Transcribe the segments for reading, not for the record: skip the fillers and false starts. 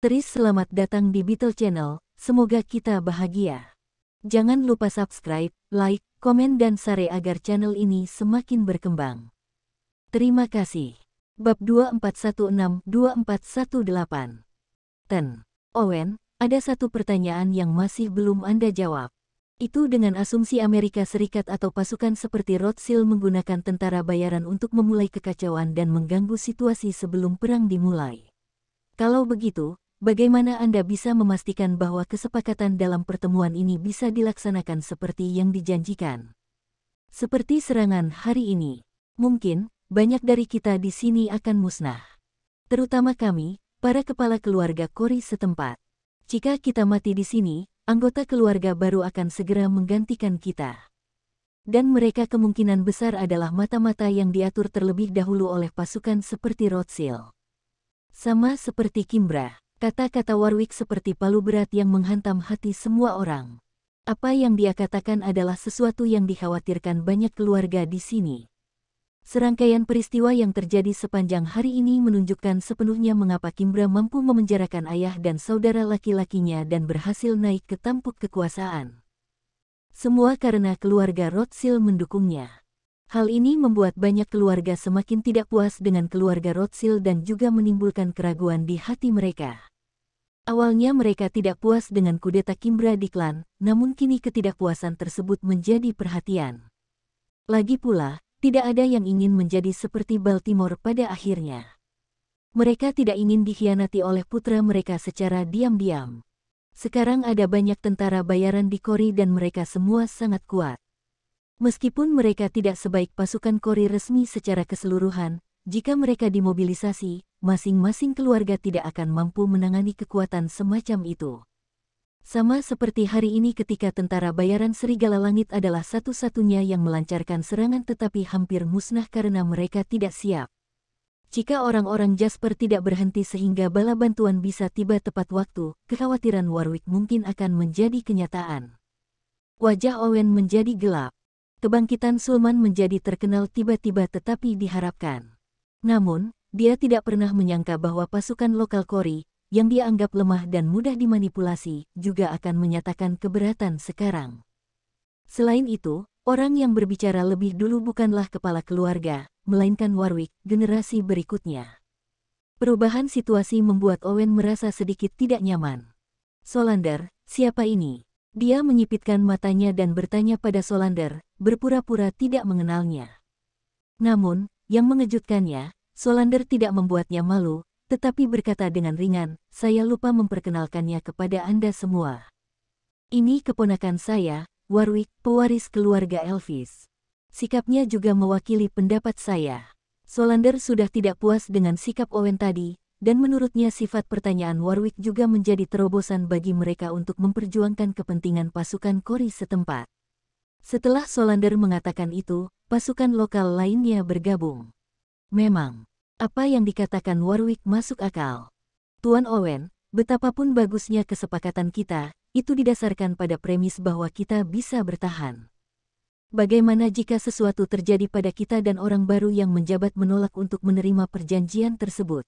Tris, selamat datang di Beetle Channel, semoga kita bahagia. Jangan lupa subscribe, like, komen dan share agar channel ini semakin berkembang. Terima kasih. Bab 2416-2418. Owen, ada satu pertanyaan yang masih belum Anda jawab. Itu dengan asumsi Amerika Serikat atau pasukan seperti Rothschild menggunakan tentara bayaran untuk memulai kekacauan dan mengganggu situasi sebelum perang dimulai. Kalau begitu, bagaimana Anda bisa memastikan bahwa kesepakatan dalam pertemuan ini bisa dilaksanakan seperti yang dijanjikan? Seperti serangan hari ini, mungkin banyak dari kita di sini akan musnah. Terutama kami, para kepala keluarga Corey setempat. Jika kita mati di sini, anggota keluarga baru akan segera menggantikan kita. Dan mereka kemungkinan besar adalah mata-mata yang diatur terlebih dahulu oleh pasukan seperti Rothschild. Sama seperti Kimbra. Kata-kata Warwick seperti palu berat yang menghantam hati semua orang. Apa yang dia katakan adalah sesuatu yang dikhawatirkan banyak keluarga di sini. Serangkaian peristiwa yang terjadi sepanjang hari ini menunjukkan sepenuhnya mengapa Kimbra mampu memenjarakan ayah dan saudara laki-lakinya dan berhasil naik ke tampuk kekuasaan. Semua karena keluarga Rothschild mendukungnya. Hal ini membuat banyak keluarga semakin tidak puas dengan keluarga Rothschild dan juga menimbulkan keraguan di hati mereka. Awalnya mereka tidak puas dengan kudeta Kimbra di klan, namun kini ketidakpuasan tersebut menjadi perhatian. Lagi pula, tidak ada yang ingin menjadi seperti Baltimore pada akhirnya. Mereka tidak ingin dikhianati oleh putra mereka secara diam-diam. Sekarang ada banyak tentara bayaran di Corey dan mereka semua sangat kuat. Meskipun mereka tidak sebaik pasukan Corey resmi secara keseluruhan, jika mereka dimobilisasi, masing-masing keluarga tidak akan mampu menangani kekuatan semacam itu. Sama seperti hari ini ketika tentara bayaran Serigala Langit adalah satu-satunya yang melancarkan serangan tetapi hampir musnah karena mereka tidak siap. Jika orang-orang Jasper tidak berhenti sehingga bala bantuan bisa tiba tepat waktu, kekhawatiran Warwick mungkin akan menjadi kenyataan. Wajah Owen menjadi gelap. Kebangkitan Sulman menjadi terkenal tiba-tiba tetapi diharapkan. Namun, dia tidak pernah menyangka bahwa pasukan lokal Corey, yang dia anggap lemah dan mudah dimanipulasi, juga akan menyatakan keberatan sekarang. Selain itu, orang yang berbicara lebih dulu bukanlah kepala keluarga, melainkan Warwick, generasi berikutnya. Perubahan situasi membuat Owen merasa sedikit tidak nyaman. Solander, siapa ini? Dia menyipitkan matanya dan bertanya pada Solander, berpura-pura tidak mengenalnya. Namun, yang mengejutkannya, Solander tidak membuatnya malu, tetapi berkata dengan ringan, "Saya lupa memperkenalkannya kepada Anda semua. Ini keponakan saya, Warwick, pewaris keluarga Elvis." Sikapnya juga mewakili pendapat saya. Solander sudah tidak puas dengan sikap Owen tadi, dan menurutnya sifat pertanyaan Warwick juga menjadi terobosan bagi mereka untuk memperjuangkan kepentingan pasukan Corey setempat. Setelah Solander mengatakan itu, pasukan lokal lainnya bergabung. Memang, apa yang dikatakan Warwick masuk akal. Tuan Owen, betapapun bagusnya kesepakatan kita, itu didasarkan pada premis bahwa kita bisa bertahan. Bagaimana jika sesuatu terjadi pada kita dan orang baru yang menjabat menolak untuk menerima perjanjian tersebut?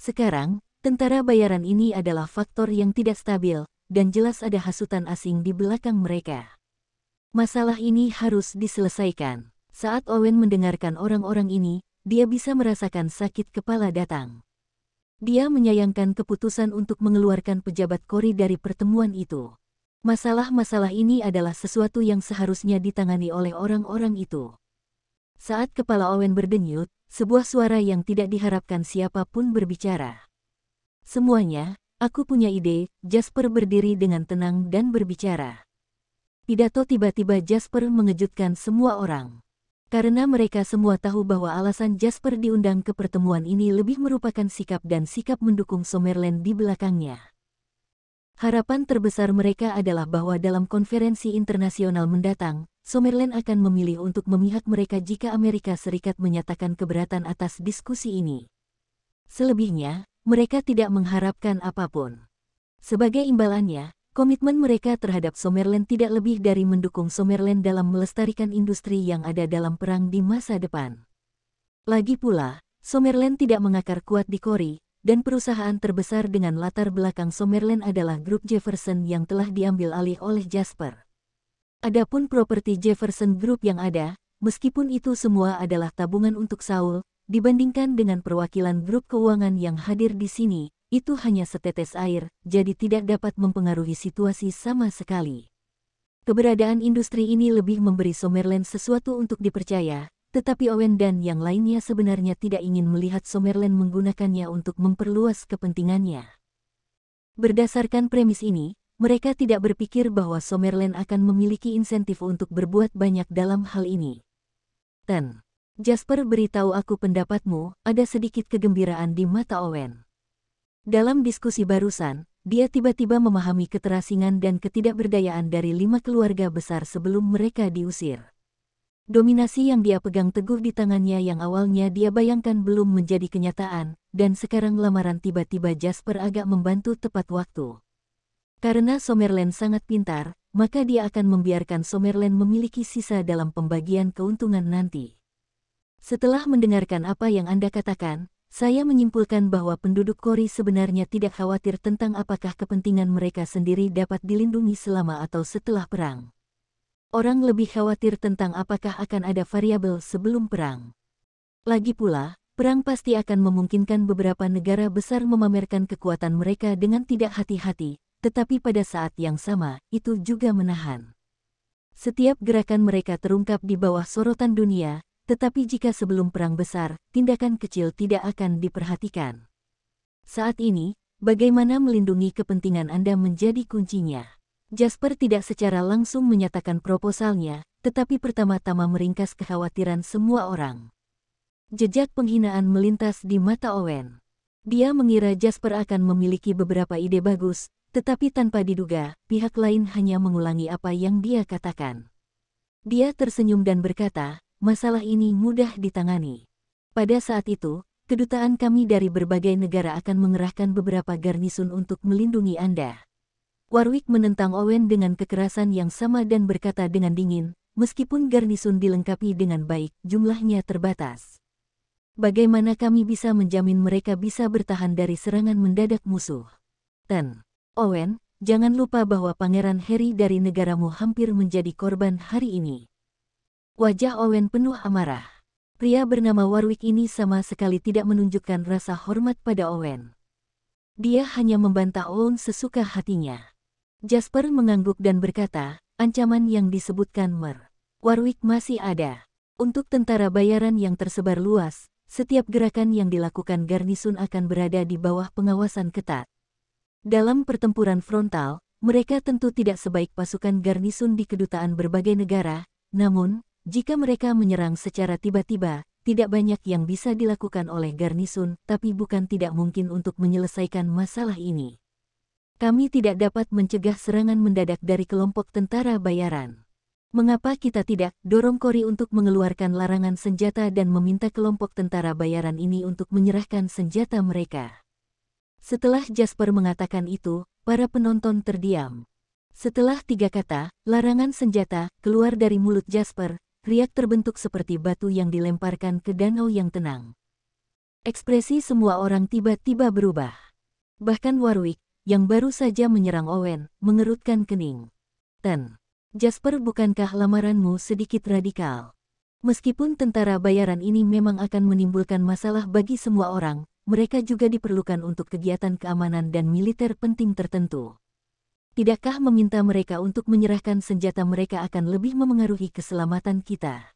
Sekarang, tentara bayaran ini adalah faktor yang tidak stabil, dan jelas ada hasutan asing di belakang mereka. Masalah ini harus diselesaikan. Saat Owen mendengarkan orang-orang ini, dia bisa merasakan sakit kepala datang. Dia menyayangkan keputusan untuk mengeluarkan pejabat Corey dari pertemuan itu. Masalah-masalah ini adalah sesuatu yang seharusnya ditangani oleh orang-orang itu. Saat kepala Owen berdenyut, sebuah suara yang tidak diharapkan siapapun berbicara. "Semuanya, aku punya ide." Jasper berdiri dengan tenang dan berbicara. Pidato tiba-tiba Jasper mengejutkan semua orang. Karena mereka semua tahu bahwa alasan Jasper diundang ke pertemuan ini lebih merupakan sikap dan sikap mendukung Summerland di belakangnya. Harapan terbesar mereka adalah bahwa dalam konferensi internasional mendatang, Summerland akan memilih untuk memihak mereka jika Amerika Serikat menyatakan keberatan atas diskusi ini. Selebihnya, mereka tidak mengharapkan apapun. Sebagai imbalannya, komitmen mereka terhadap Summerland tidak lebih dari mendukung Summerland dalam melestarikan industri yang ada dalam perang di masa depan. Lagi pula, Summerland tidak mengakar kuat di Corey, dan perusahaan terbesar dengan latar belakang Summerland adalah grup Jefferson yang telah diambil alih oleh Jasper. Adapun properti Jefferson Group yang ada, meskipun itu semua adalah tabungan untuk Saul, dibandingkan dengan perwakilan grup keuangan yang hadir di sini, itu hanya setetes air, jadi tidak dapat mempengaruhi situasi sama sekali. Keberadaan industri ini lebih memberi Summerland sesuatu untuk dipercaya, tetapi Owen dan yang lainnya sebenarnya tidak ingin melihat Summerland menggunakannya untuk memperluas kepentingannya. Berdasarkan premis ini, mereka tidak berpikir bahwa Summerland akan memiliki insentif untuk berbuat banyak dalam hal ini. Jasper, beritahu aku pendapatmu. Ada sedikit kegembiraan di mata Owen. Dalam diskusi barusan, dia tiba-tiba memahami keterasingan dan ketidakberdayaan dari 5 keluarga besar sebelum mereka diusir. Dominasi yang dia pegang teguh di tangannya yang awalnya dia bayangkan belum menjadi kenyataan, dan sekarang lamaran tiba-tiba Jasper agak membantu tepat waktu. Karena Summerland sangat pintar, maka dia akan membiarkan Summerland memiliki sisa dalam pembagian keuntungan nanti. Setelah mendengarkan apa yang Anda katakan, saya menyimpulkan bahwa penduduk Kori sebenarnya tidak khawatir tentang apakah kepentingan mereka sendiri dapat dilindungi selama atau setelah perang. Orang lebih khawatir tentang apakah akan ada variabel sebelum perang. Lagi pula, perang pasti akan memungkinkan beberapa negara besar memamerkan kekuatan mereka dengan tidak hati-hati, tetapi pada saat yang sama, itu juga menahan. Setiap gerakan mereka terungkap di bawah sorotan dunia, tetapi jika sebelum perang besar, tindakan kecil tidak akan diperhatikan. Saat ini, bagaimana melindungi kepentingan Anda menjadi kuncinya. Jasper tidak secara langsung menyatakan proposalnya, tetapi pertama-tama meringkas kekhawatiran semua orang. Jejak penghinaan melintas di mata Owen. Dia mengira Jasper akan memiliki beberapa ide bagus, tetapi tanpa diduga, pihak lain hanya mengulangi apa yang dia katakan. Dia tersenyum dan berkata, masalah ini mudah ditangani. Pada saat itu, kedutaan kami dari berbagai negara akan mengerahkan beberapa garnisun untuk melindungi Anda. Warwick menentang Owen dengan kekerasan yang sama dan berkata dengan dingin, meskipun garnisun dilengkapi dengan baik, jumlahnya terbatas. Bagaimana kami bisa menjamin mereka bisa bertahan dari serangan mendadak musuh? Owen, jangan lupa bahwa Pangeran Harry dari negaramu hampir menjadi korban hari ini. Wajah Owen penuh amarah. Pria bernama Warwick ini sama sekali tidak menunjukkan rasa hormat pada Owen. Dia hanya membantah Owen sesuka hatinya. Jasper mengangguk dan berkata, ancaman yang disebutkan Warwick masih ada. Untuk tentara bayaran yang tersebar luas, setiap gerakan yang dilakukan garnisun akan berada di bawah pengawasan ketat. Dalam pertempuran frontal, mereka tentu tidak sebaik pasukan garnisun di kedutaan berbagai negara, namun, jika mereka menyerang secara tiba-tiba, tidak banyak yang bisa dilakukan oleh garnisun, tapi bukan tidak mungkin untuk menyelesaikan masalah ini. Kami tidak dapat mencegah serangan mendadak dari kelompok tentara bayaran. Mengapa kita tidak dorong Kori untuk mengeluarkan larangan senjata dan meminta kelompok tentara bayaran ini untuk menyerahkan senjata mereka? Setelah Jasper mengatakan itu, para penonton terdiam. Setelah 3 kata, larangan senjata, keluar dari mulut Jasper, riak terbentuk seperti batu yang dilemparkan ke danau yang tenang. Ekspresi semua orang tiba-tiba berubah. Bahkan Warwick, yang baru saja menyerang Owen, mengerutkan kening. Jasper, bukankah lamaranmu sedikit radikal? Meskipun tentara bayaran ini memang akan menimbulkan masalah bagi semua orang, mereka juga diperlukan untuk kegiatan keamanan dan militer penting tertentu. Tidakkah meminta mereka untuk menyerahkan senjata mereka akan lebih memengaruhi keselamatan kita?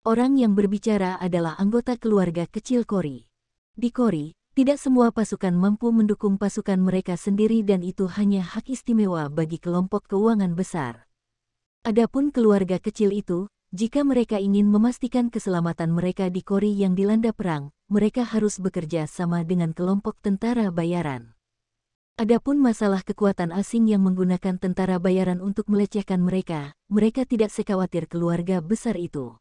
Orang yang berbicara adalah anggota keluarga kecil Kori. Di Kori, tidak semua pasukan mampu mendukung pasukan mereka sendiri dan itu hanya hak istimewa bagi kelompok keuangan besar. Adapun keluarga kecil itu, jika mereka ingin memastikan keselamatan mereka di Kori yang dilanda perang, mereka harus bekerja sama dengan kelompok tentara bayaran. Adapun masalah kekuatan asing yang menggunakan tentara bayaran untuk melecehkan mereka, mereka tidak sekhawatir keluarga besar itu.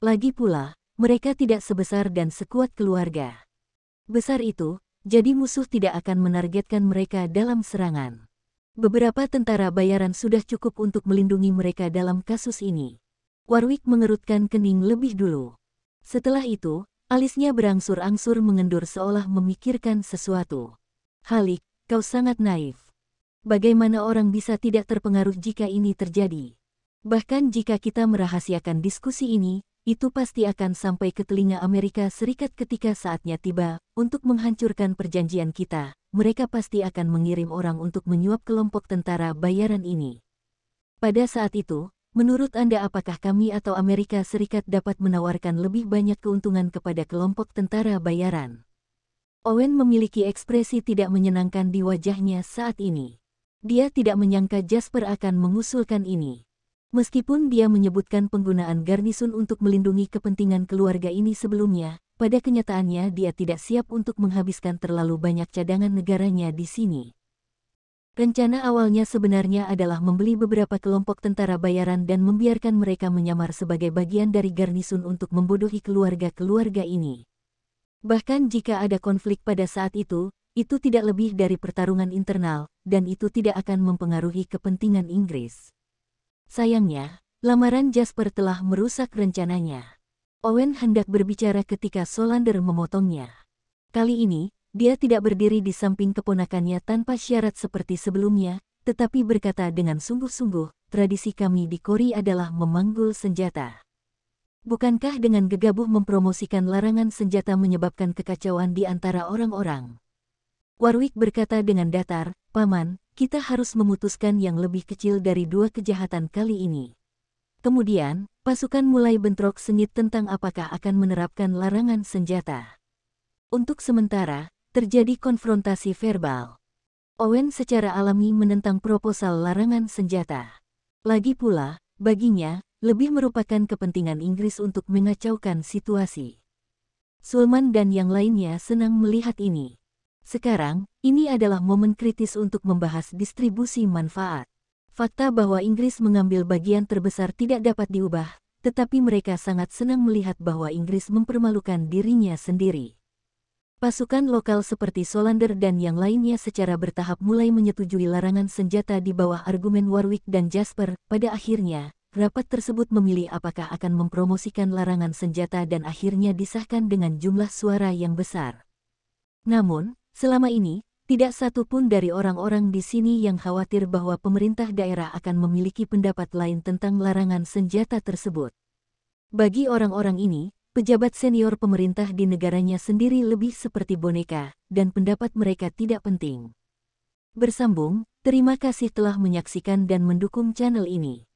Lagi pula, mereka tidak sebesar dan sekuat keluarga besar itu, jadi musuh tidak akan menargetkan mereka dalam serangan. Beberapa tentara bayaran sudah cukup untuk melindungi mereka dalam kasus ini. Warwick mengerutkan kening lebih dulu. Setelah itu, Alisnya berangsur-angsur mengendur seolah memikirkan sesuatu. Halik, kau sangat naif. Bagaimana orang bisa tidak terpengaruh jika ini terjadi? Bahkan jika kita merahasiakan diskusi ini, itu pasti akan sampai ke telinga Amerika Serikat ketika saatnya tiba untuk menghancurkan perjanjian kita. Mereka pasti akan mengirim orang untuk menyuap kelompok tentara bayaran ini. Pada saat itu, menurut Anda apakah kami atau Amerika Serikat dapat menawarkan lebih banyak keuntungan kepada kelompok tentara bayaran? Owen memiliki ekspresi tidak menyenangkan di wajahnya saat ini. Dia tidak menyangka Jasper akan mengusulkan ini. Meskipun dia menyebutkan penggunaan garnisun untuk melindungi kepentingan keluarga ini sebelumnya, pada kenyataannya dia tidak siap untuk menghabiskan terlalu banyak cadangan negaranya di sini. Rencana awalnya sebenarnya adalah membeli beberapa kelompok tentara bayaran dan membiarkan mereka menyamar sebagai bagian dari garnisun untuk membodohi keluarga-keluarga ini. Bahkan jika ada konflik pada saat itu tidak lebih dari pertarungan internal, dan itu tidak akan mempengaruhi kepentingan Inggris. Sayangnya, lamaran Jasper telah merusak rencananya. Owen hendak berbicara ketika Solander memotongnya. Kali ini, dia tidak berdiri di samping keponakannya tanpa syarat seperti sebelumnya, tetapi berkata dengan sungguh-sungguh, tradisi kami di Kori adalah memanggul senjata. Bukankah dengan gegabah mempromosikan larangan senjata menyebabkan kekacauan di antara orang-orang? Warwick berkata dengan datar, Paman, kita harus memutuskan yang lebih kecil dari dua kejahatan kali ini. Kemudian, pasukan mulai bentrok sengit tentang apakah akan menerapkan larangan senjata. Untuk sementara, terjadi konfrontasi verbal. Owen secara alami menentang proposal larangan senjata. Lagi pula, baginya, lebih merupakan kepentingan Inggris untuk mengacaukan situasi. Sulman dan yang lainnya senang melihat ini. Sekarang, ini adalah momen kritis untuk membahas distribusi manfaat. Fakta bahwa Inggris mengambil bagian terbesar tidak dapat diubah, tetapi mereka sangat senang melihat bahwa Inggris mempermalukan dirinya sendiri. Pasukan lokal seperti Solander dan yang lainnya secara bertahap mulai menyetujui larangan senjata di bawah argumen Warwick dan Jasper. Pada akhirnya, rapat tersebut memilih apakah akan mempromosikan larangan senjata dan akhirnya disahkan dengan jumlah suara yang besar. Namun, selama ini, tidak satu pun dari orang-orang di sini yang khawatir bahwa pemerintah daerah akan memiliki pendapat lain tentang larangan senjata tersebut. Bagi orang-orang ini, pejabat senior pemerintah di negaranya sendiri lebih seperti boneka, dan pendapat mereka tidak penting. Bersambung, terima kasih telah menyaksikan dan mendukung channel ini.